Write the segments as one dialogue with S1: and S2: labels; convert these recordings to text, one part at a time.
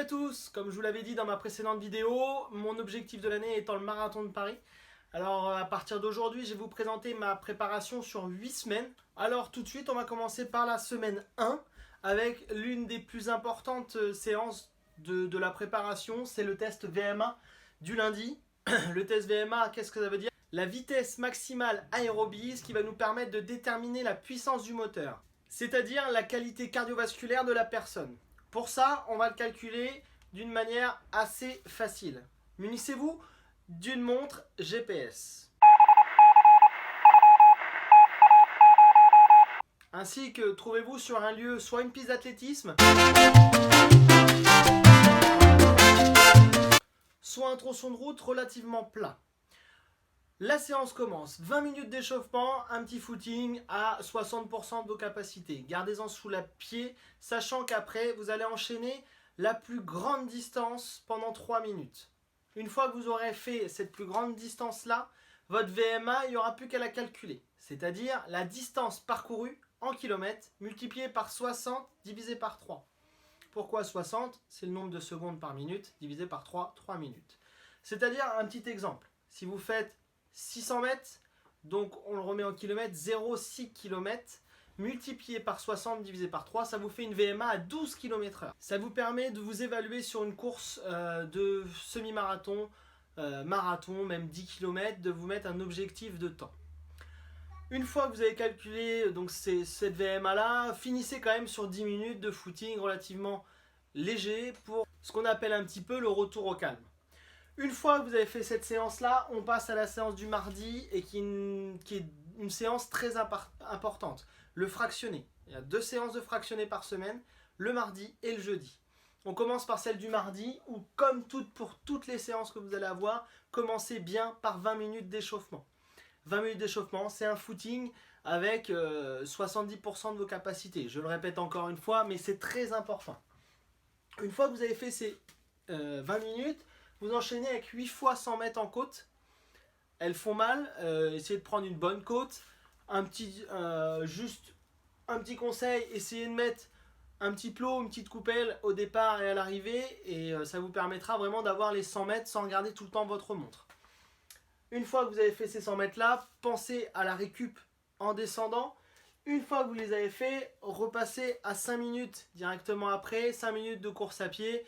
S1: à tous, comme je vous l'avais dit dans ma précédente vidéo, mon objectif de l'année étant le marathon de Paris. Alors à partir d'aujourd'hui, je vais vous présenter ma préparation sur 8 semaines. Alors tout de suite, on va commencer par la semaine 1 avec l'une des plus importantes séances de la préparation, c'est le test VMA du lundi. Le test VMA, qu'est-ce que ça veut dire? La vitesse maximale aérobie, ce qui va nous permettre de déterminer la puissance du moteur, c'est-à-dire la qualité cardiovasculaire de la personne. Pour ça, on va le calculer d'une manière assez facile. Munissez-vous d'une montre GPS. Ainsi que trouvez-vous sur un lieu, soit une piste d'athlétisme, soit un tronçon de route relativement plat. La séance commence. 20 minutes d'échauffement, un petit footing à 60% de vos capacités. Gardez-en sous la pied, sachant qu'après, vous allez enchaîner la plus grande distance pendant 3 minutes. Une fois que vous aurez fait cette plus grande distance-là, votre VMA, il n'y aura plus qu'à la calculer. C'est-à-dire la distance parcourue en kilomètres multipliée par 60 divisé par 3. Pourquoi 60? C'est le nombre de secondes par minute divisé par 3 minutes. C'est-à-dire un petit exemple. Si vous faites 600 mètres, donc on le remet en kilomètres, 0,6 km, multiplié par 60 divisé par 3, ça vous fait une VMA à 12 km/h. Ça vous permet de vous évaluer sur une course de semi-marathon, marathon, même 10 km, de vous mettre un objectif de temps. Une fois que vous avez calculé donc cette VMA là, finissez quand même sur 10 minutes de footing relativement léger pour ce qu'on appelle un petit peu le retour au calme. Une fois que vous avez fait cette séance-là, on passe à la séance du mardi et qui est une séance très importante, le fractionné. Il y a 2 séances de fractionné par semaine, le mardi et le jeudi. On commence par celle du mardi où, comme pour toutes les séances que vous allez avoir, commencez bien par 20 minutes d'échauffement. 20 minutes d'échauffement, c'est un footing avec 70% de vos capacités. Je le répète encore une fois, mais c'est très important. Une fois que vous avez fait ces 20 minutes, vous enchaînez avec 8 fois 100 mètres en côte. Elles font mal. Essayez de prendre une bonne côte. Juste un petit conseil, essayez de mettre un petit plot, une petite coupelle au départ et à l'arrivée. Et ça vous permettra vraiment d'avoir les 100 mètres sans regarder tout le temps votre montre. Une fois que vous avez fait ces 100 mètres là, pensez à la récup en descendant. Une fois que vous les avez fait, repassez à 5 minutes directement après. 5 minutes de course à pied.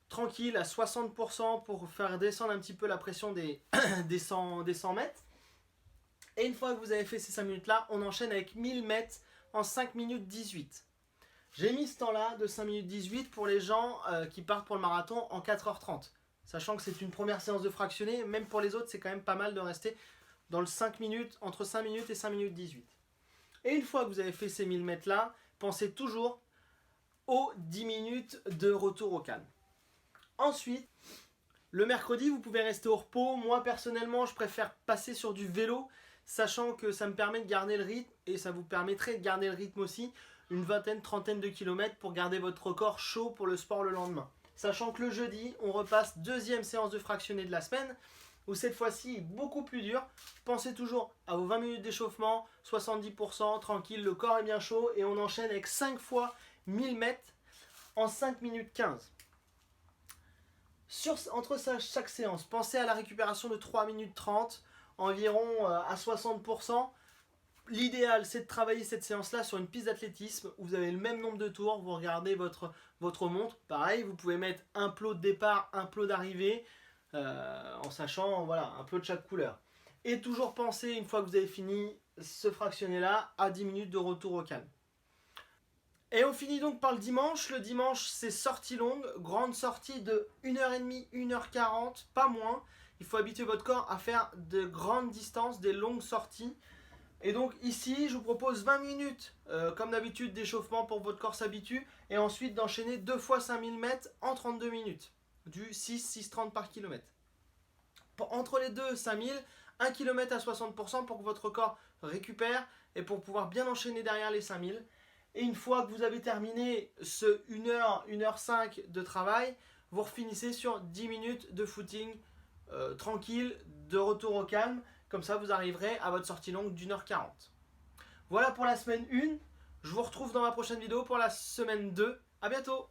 S1: Tranquille à 60% pour faire descendre un petit peu la pression des 100 mètres. Et une fois que vous avez fait ces 5 minutes là, on enchaîne avec 1000 mètres en 5 minutes 18. J'ai mis ce temps là de 5 minutes 18 pour les gens qui partent pour le marathon en 4h30. Sachant que c'est une première séance de fractionné, même pour les autres c'est quand même pas mal de rester dans le 5 minutes, entre 5 minutes et 5 minutes 18. Et une fois que vous avez fait ces 1000 mètres là, pensez toujours aux 10 minutes de retour au calme. Ensuite, le mercredi, vous pouvez rester au repos. Moi, personnellement, je préfère passer sur du vélo, sachant que ça me permet de garder le rythme et ça vous permettrait de garder le rythme aussi, une vingtaine, trentaine de kilomètres pour garder votre corps chaud pour le sport le lendemain. Sachant que le jeudi, on repasse deuxième séance de fractionné de la semaine, où cette fois-ci, beaucoup plus dur. Pensez toujours à vos 20 minutes d'échauffement, 70%, tranquille, le corps est bien chaud et on enchaîne avec 5 fois 1000 mètres en 5 minutes 15. Entre chaque séance, pensez à la récupération de 3 minutes 30, environ à 60%. L'idéal, c'est de travailler cette séance-là sur une piste d'athlétisme où vous avez le même nombre de tours, vous regardez votre montre. Pareil, vous pouvez mettre un plot de départ, un plot d'arrivée, en sachant voilà, un plot de chaque couleur. Et toujours penser, une fois que vous avez fini ce fractionné-là, à 10 minutes de retour au calme. Et on finit donc par le dimanche. Le dimanche, c'est sortie longue, grande sortie de 1h30, 1h40, pas moins. Il faut habituer votre corps à faire de grandes distances, des longues sorties. Et donc ici, je vous propose 20 minutes, comme d'habitude, d'échauffement pour que votre corps s'habitue. Et ensuite d'enchaîner 2 fois 5000 mètres en 32 minutes. Du 6,30 par kilomètre. Entre les deux 5000, 1 km à 60% pour que votre corps récupère et pour pouvoir bien enchaîner derrière les 5000. Et une fois que vous avez terminé ce 1h, 1h05 de travail, vous refinissez sur 10 minutes de footing tranquille, de retour au calme. Comme ça, vous arriverez à votre sortie longue d'1h40. Voilà pour la semaine 1. Je vous retrouve dans la prochaine vidéo pour la semaine 2. A bientôt!